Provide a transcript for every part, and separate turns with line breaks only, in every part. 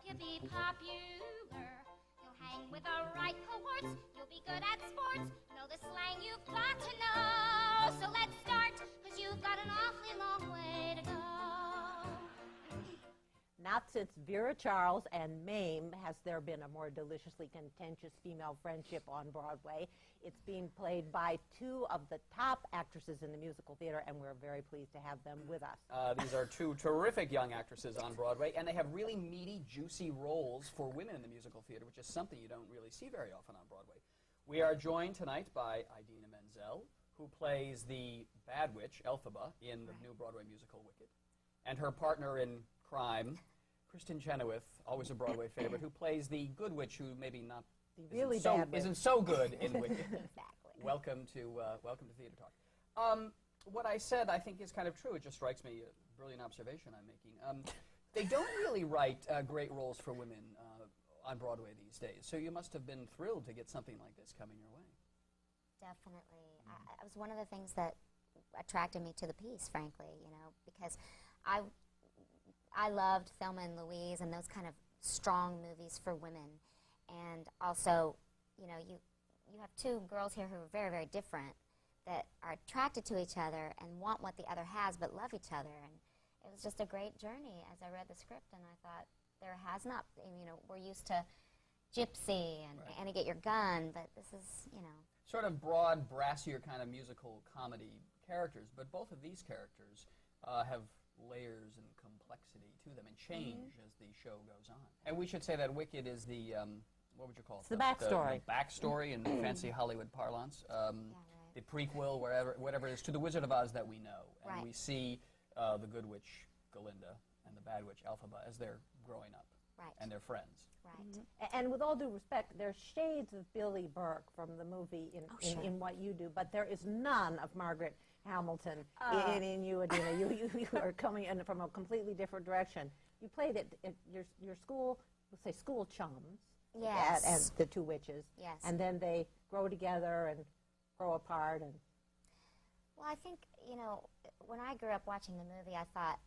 you be popular. You'll hang with the right cohorts. You'll be good at sports. Know the slang you've got to know. So let's start, because you've got an awfully long way to go.
Not since Vera Charles and Mame has there been a more deliciously contentious female friendship on Broadway. It's being played by two of the top actresses in the musical theater, and we're very pleased to have them with us.
These are two terrific young actresses on Broadway, and they have really meaty, juicy roles for women in the musical theater, which is something you don't really see very often on Broadway. We are joined tonight by Idina Menzel, who plays the bad witch, Elphaba, in the new Broadway musical Wicked, and her partner in crime, Kristin Chenoweth, always a Broadway favorite, who plays the good witch who maybe not isn't so good in Wicked.
Exactly.
Welcome to Theater Talk. What I said, I think, is kind of true. It just strikes me, a brilliant observation I'm making. They don't really write great roles for women on Broadway these days, so you must have been thrilled to get something like this coming your way.
Definitely. It was one of the things that attracted me to the piece, frankly, you know, because I loved Thelma and Louise and those kind of strong movies for women. And also, you know, you have two girls here who are very, very different that are attracted to each other and want what the other has but love each other. And it was just a great journey as I read the script, and I thought there has not, you know, we're used to Gypsy and Annie Get Your Gun, but this is, you know.
Sort of broad, brassier kind of musical comedy characters, but both of these characters have layers and complexity to them and change as the show goes on. And we should say that Wicked is the, what would you call it?
It's the backstory.
The backstory in fancy Hollywood parlance. The prequel, whatever it is, to the Wizard of Oz that we know. And we see the good witch, Galinda, and the bad witch, Elphaba, as they're growing up.
Right.
And they're friends.
Right.
And with all due respect, there's shades of Billy Burke from the movie in what you do, but there is none of Margaret Hamilton in you, Idina. You are coming in from a completely different direction. You played it at your school, we'll say school chums.
Yes.
As the two witches.
Yes.
And then they grow together and grow apart. And
well, I think, you know, when I grew up watching the movie, I thought,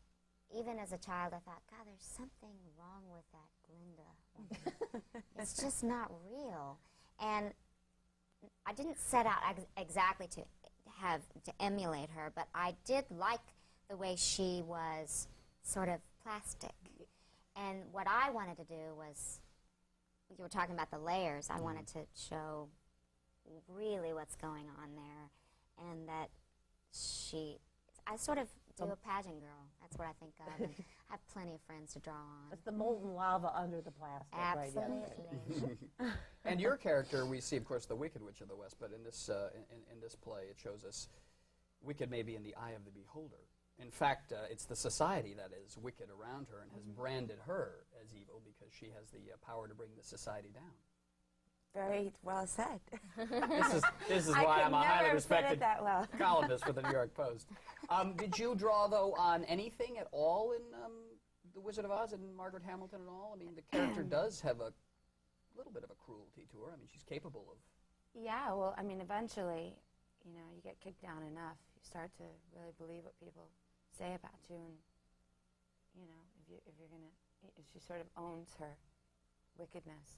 even as a child, I thought, God, there's something wrong with that Glinda. It's just not real. And I didn't set out exactly to emulate her, but I did like the way she was sort of plastic. And what I wanted to do was, you were talking about the layers, I wanted to show really what's going on there, and that I sort of do a pageant girl. That's what I think of. And I have plenty of friends to draw on.
it's the molten lava under the plastic.
Absolutely.
Right?
And your character, we see, of course, the Wicked Witch of the West, but in this in this play, it shows us wicked maybe in the eye of the beholder. In fact, it's the society that is wicked around her and has branded her as evil because she has the power to bring the society down.
Very well said.
This is why I'm a highly respected columnist for the New York Post. Did you draw, though, on anything at all in The Wizard of Oz and Margaret Hamilton at all? I mean, the character does have a little bit of a cruelty to her. I mean, she's capable of...
Yeah, well, I mean, eventually, you know, you get kicked down enough, you start to really believe what people say about you, and, you know, if you're going to... She sort of owns her wickedness.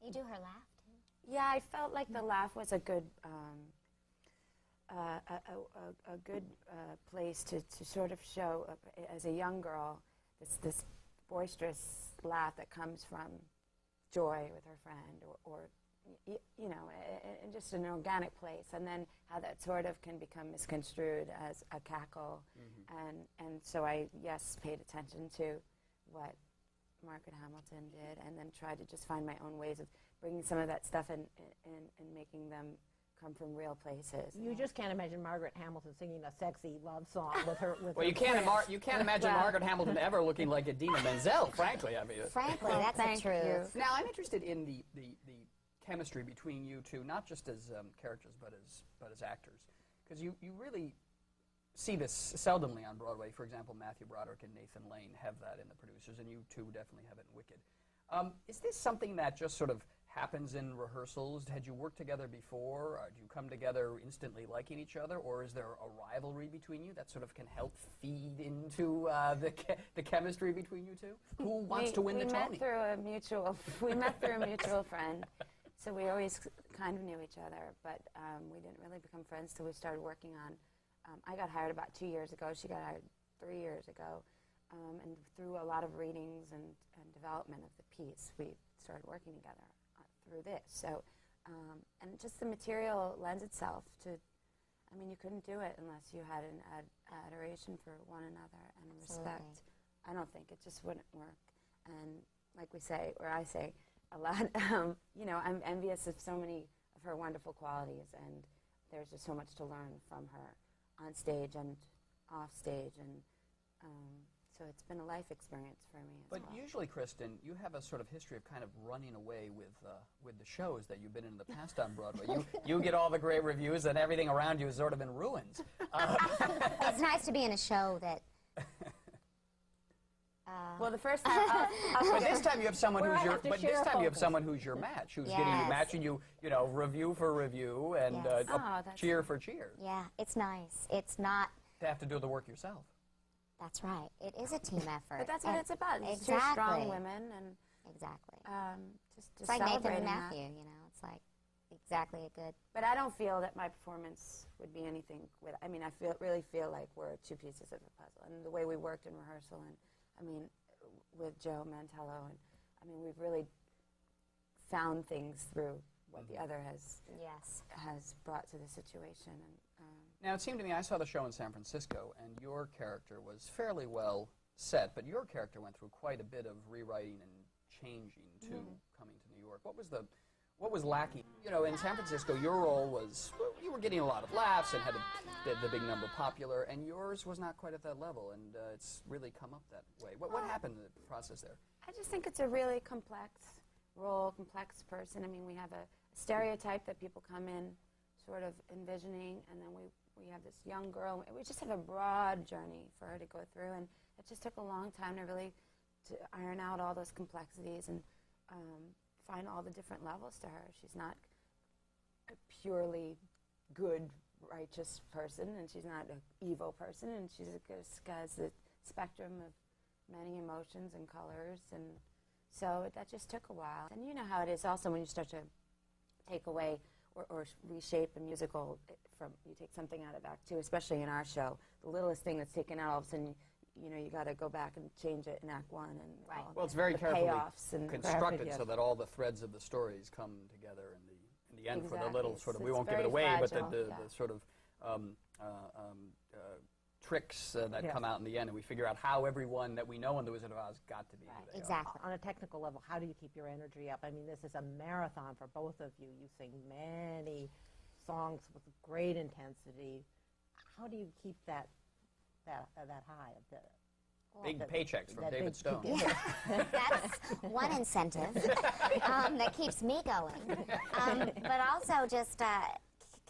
You do her laugh, too?
Yeah, I felt like the laugh was a good a good place to sort of show, as a young girl, this boisterous laugh that comes from joy with her friend, or you know, in just an organic place, and then how that sort of can become misconstrued as a cackle, and so I, yes, paid attention to what Margaret Hamilton did, and then tried to just find my own ways of bringing some of that stuff and making them come from real places.
You just can't imagine Margaret Hamilton singing a sexy love song with her.
Well, you can't imagine Margaret Hamilton ever looking like Idina Menzel, frankly. I mean,
frankly, that's the truth.
Now, I'm interested in the chemistry between you two, not just as characters, but as actors, because you really see this seldomly on Broadway. For example, Matthew Broderick and Nathan Lane have that in The Producers, and you two definitely have it in Wicked. Is this something that just sort of happens in rehearsals? Had you worked together before? Do you come together instantly liking each other, or is there a rivalry between you that sort of can help feed into the chemistry between you two? Who wants to win the Tony?
We met through a mutual friend, so we always kind of knew each other, but we didn't really become friends till we started working on. I got hired about 2 years ago. She got hired 3 years ago, and through a lot of readings and development of the piece, we started working together through this. So, and just the material lends itself to. I mean, you couldn't do it unless you had an adoration for one another and respect. I don't think it just wouldn't work. And like we say, or I say a lot, you know, I'm envious of so many of her wonderful qualities, and there's just so much to learn from her on stage and off stage, and so it's been a life experience for me as
But
well.
usually, Kristin, you have a sort of history of kind of running away with the shows that you've been in the past on Broadway. You get all the great reviews, and everything around you is sort of in ruins.
It's nice to be in a show that.
Well, the first time,
But this time you have someone
Where I
who's your.
have to
But
share
this time you have
focus.
someone who's your match, who's getting you,
Yes.
matching you, you know, review for review, and
Yes.
Oh, that's
cheer for cheer.
Yeah, it's nice. It's not.
To have to do the work yourself.
That's right. It is a team effort.
but that's what
And-
it's about. It's
Exactly.
two strong women, and
Exactly.
just
It's like Nathan
celebrating
and
that.
Matthew. You know, it's like exactly a good.
But I don't feel that my performance would be anything with. I mean, I really feel like we're two pieces of a puzzle, and the way we worked in rehearsal, and I mean, with Joe Mantello, and I mean, we've really found things through what the other has brought to the situation. And
Now, it seemed to me, I saw the show in San Francisco, and your character was fairly well set, but your character went through quite a bit of rewriting and changing to coming to New York. What was lacking? You know, in San Francisco, your role was, well, you were getting a lot of laughs and had the big number popular, and yours was not quite at that level, and it's really come up that way. What happened in the process there?
I just think it's a really complex role, complex person. I mean, we have a stereotype that people come in sort of envisioning, and then we have this young girl. We just have a broad journey for her to go through, and it just took a long time to really to iron out all those complexities and find all the different levels to her. She's not a purely good, righteous person, and she's not an evil person, and she's has the spectrum of many emotions and colors, and so that just took a while. And you know how it is also when you start to take away or reshape a musical from, you take something out of Act Two, especially in our show, the littlest thing that's taken out, all of a sudden, you know, you got to go back and change it in Act One, and all
Well, it's very
the
carefully
payoffs and
constructed
yes.
so that all the threads of the stories come together in the end for the
Exactly.
little sort of, we
It's
won't give it
very
away, but
fragile,
the
yeah.
sort of tricks that
Yes.
come out in the end, and we figure out how everyone that we know in The Wizard of Oz got to be who they are.
Exactly.
On a technical level, how do you keep your energy up? I mean, this is a marathon for both of you. You sing many songs with great intensity. How do you keep that high?
Big paychecks from
that
David
big-
Stone.
Yeah, that's one incentive that keeps me going. But also just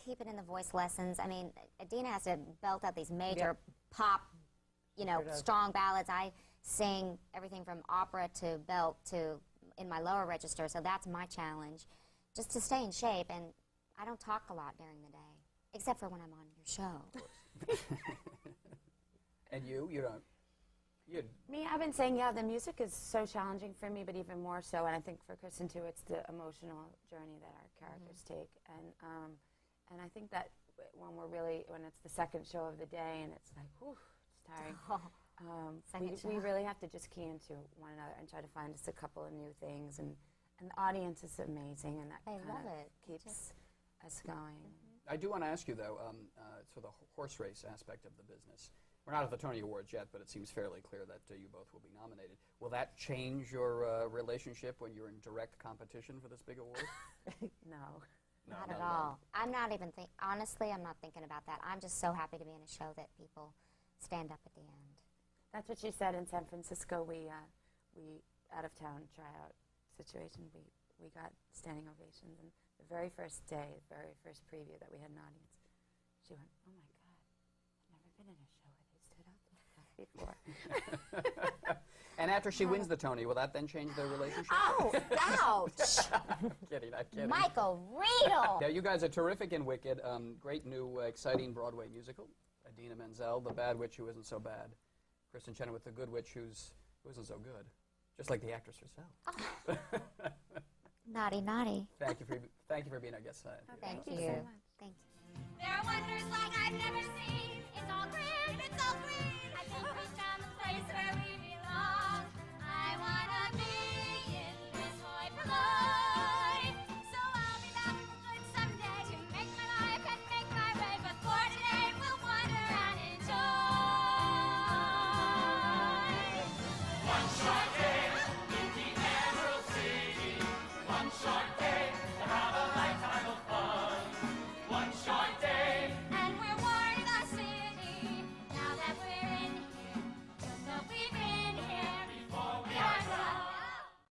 keep it in the voice lessons. I mean, Idina has to belt out these major pop, you know,
Sure does.
strong ballads. I sing everything from opera to belt to in my lower register, so that's my challenge, just to stay in shape. And I don't talk a lot during the day, except for when I'm on your show.
And you don't.
Me, I've been saying, yeah, the music is so challenging for me, but even more so, and I think for Kristin too, it's the emotional journey that our characters take, and I think that when it's the second show of the day, and it's like, whew, it's tiring.
Second
We
show.
really have to just key into one another and try to find just a couple of new things, and the audience is amazing, and that
They
kind
love
of
it.
keeps us going.
I do want to ask you, though, for the horse race aspect of the business. We're not at the Tony Awards yet, but it seems fairly clear that you both will be nominated. Will that change your relationship when you're in direct competition for this big award?
No.
Not at all. I'm not even honestly, I'm not thinking about that. I'm just so happy to be in a show that people stand up at the end.
That's what you said in San Francisco. We out of town tryout situation. We got standing ovations, and the very first day, the very first preview that we had an audience, she went, "Oh my God, I've never been in a show where they stood up like that before."
And after she wins the Tony, will that then change their relationship?
Oh, ouch!
Kidding, I'm kidding.
Michael Riedel!
Yeah, you guys are terrific in Wicked. Great new, exciting Broadway musical. Idina Menzel, the bad witch who isn't so bad. Kristin Chenoweth, the good witch who isn't so good. Just like the actress herself.
Oh. Naughty, naughty.
Thank you for being our guest tonight.
Thank you.
so much.
Thank you.
There are wonders like I've never seen.